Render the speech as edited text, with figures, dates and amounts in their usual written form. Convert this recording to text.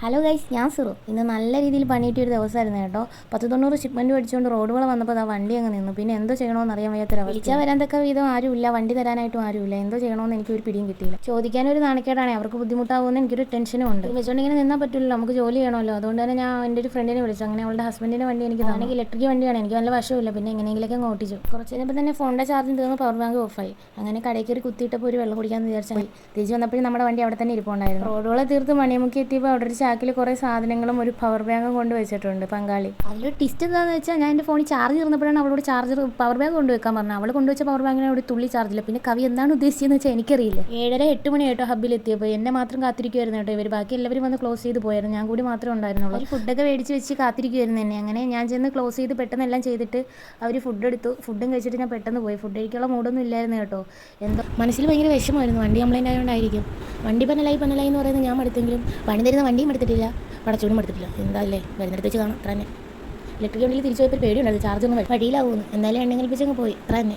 Hello guys, ഞാൻ സിറു. ഇന്ന് നല്ല രീതിയിൽ പണിയിട്ട ഒരു ദിവസമായിരുന്നു കേട്ടോ. 10-90 ഷിപ്മെൻറ്റ് മേടിച്ചുകൊണ്ട് റോഡുകൾ വന്നപ്പോൾ ആ വണ്ടി അങ്ങ് നിന്നു. പിന്നെ എന്തോ ചെയ്യണമെന്ന് അറിയാൻ വയ്യാത്തൊരവസ്ഥ. വിളിച്ചാൽ വരാൻ തക്ക വിധം ആരുമില്ല, വണ്ടി തരാനായിട്ടും ആരുമില്ല. എന്തോ ചെയ്യണമെന്ന് എനിക്കൊരു പിടിയും കിട്ടിയില്ല. ചോദിക്കാനൊരു നാണക്കേടാണ്, അവർക്ക് ബുദ്ധിമുട്ടാകുമെന്ന് എനിക്കൊരു ടെൻഷനും ഉണ്ട്. വെച്ചുകൊണ്ട് ഇങ്ങനെ നിന്നാൽ പറ്റില്ലല്ലോ, നമുക്ക് ജോലി ചെയ്യണമല്ലോ. അതുകൊണ്ട് തന്നെ ഞാൻ എൻ്റെ ഒരു ഫ്രണ്ടിനെ വിളിച്ചു. അങ്ങനെ അവളുടെ ഹസ്ബൻഡിൻ്റെ വണ്ടി എനിക്ക് തന്നെ. ഇലക്ട്രിക് വണ്ടിയാണ്, എനിക്ക് നല്ല വശമില്ല. പിന്നെ എങ്ങനെയെങ്കിലൊക്കെ അങ്ങ് ഓട്ടിച്ചു. കുറച്ച് കഴിഞ്ഞപ്പോൾ തന്നെ ഫോണിൻ്റെ ചാർജിങ് തീർന്ന് പവർ ബാങ്ക് ഓഫായി. അങ്ങനെ കടയിൽ കയറി കുത്തിയിട്ടപ്പോൾ ഒരു വെള്ളം കുടിക്കാമെന്ന് വിചാരിച്ചാൽ തിരിച്ച് വന്നപ്പോഴും നമ്മുടെ വണ്ടി അവിടെ തന്നെ ഇരിപ്പുണ്ടായിരുന്നു. റോഡുകളെ തീർത്ത് മണിമുക്കി എത്തിയപ്പോൾ അവിടെ ഒരു ചാക്കിൽ കുറേ സാധനങ്ങളും ഒരു പവർ ബാങ്കും കൊണ്ട് വെച്ചിട്ടുണ്ട് പങ്കാളി. അതിലൊരു ടിസ്റ്റ് എന്താണെന്ന് വെച്ചാൽ, ഞാൻ എൻ്റെ ഫോണിൽ ചാർജ് തീർന്നപ്പോഴാണ് അവളോട് പവർ ബാങ്ക് കൊണ്ടുവെക്കാൻ പറഞ്ഞത്. അവൾ കൊണ്ടുവച്ച പവർ ബാങ്കിന് ഒരു തുള്ളി ചാർജില്ല. പിന്നെ കവി എന്താണ് ഉദ്ദേശിച്ചതെന്ന് വെച്ചാൽ എനിക്കറിയില്ല. 7:30-8 മണി കേട്ടോ ഹബ്ബിലെത്തിയപ്പോൾ. എന്നെ മാത്രം കാത്തിരിക്കുമായിരുന്നു കേട്ടോ ഇവർ. ബാക്കി എല്ലാവരും വന്ന് ക്ലോസ് ചെയ്ത് പോയായിരുന്നു, ഞാൻ കൂടി മാത്രമേ ഉണ്ടായിരുന്നുള്ളൂ. അവർ ഫുഡൊക്കെ മേടിച്ച് വെച്ച് കാത്തിരിക്കുമായിരുന്നു എന്നെ. അങ്ങനെ ഞാൻ ചെന്ന് ക്ലോസ് ചെയ്ത് പെട്ടെന്ന് എല്ലാം ചെയ്തിട്ട് അവർ ഫുഡ് എടുത്തു. ഫുഡും കഴിച്ചിട്ട് ഞാൻ പെട്ടെന്ന് പോയി. ഫുഡ് കഴിക്കാനുള്ള മൂഡൊന്നും ഇല്ലായിരുന്നു കേട്ടോ. എന്തോ മനസ്സിൽ ഭയങ്കര വിഷമമായിരുന്നു. വണ്ടി കംപ്ലൈൻ്റ് ആയതുകൊണ്ടായിരിക്കും. വണ്ടി പന്നലായി എന്ന് പറയുന്നത് ഞാൻ എടുത്തെങ്കിലും പണി തരുന്ന വണ്ടിയും എടുത്തിട്ടില്ല, പടച്ചൂടും എടുത്തിട്ടില്ല. എന്താ അല്ലേ, വരുന്നിടത്ത് വെച്ച് കാണാം. അത്ര തന്നെ. ഇലക്ട്രിക് വണ്ടിയിൽ തിരിച്ചു പോയപ്പോൾ പേടിയുണ്ടായിരുന്നു, ചാർജൊന്നും വഴിയിലാവുമെന്ന്. എന്തായാലും എണ്ണ കൽപ്പിച്ചങ്ങ് പോയി, അത്ര തന്നെ.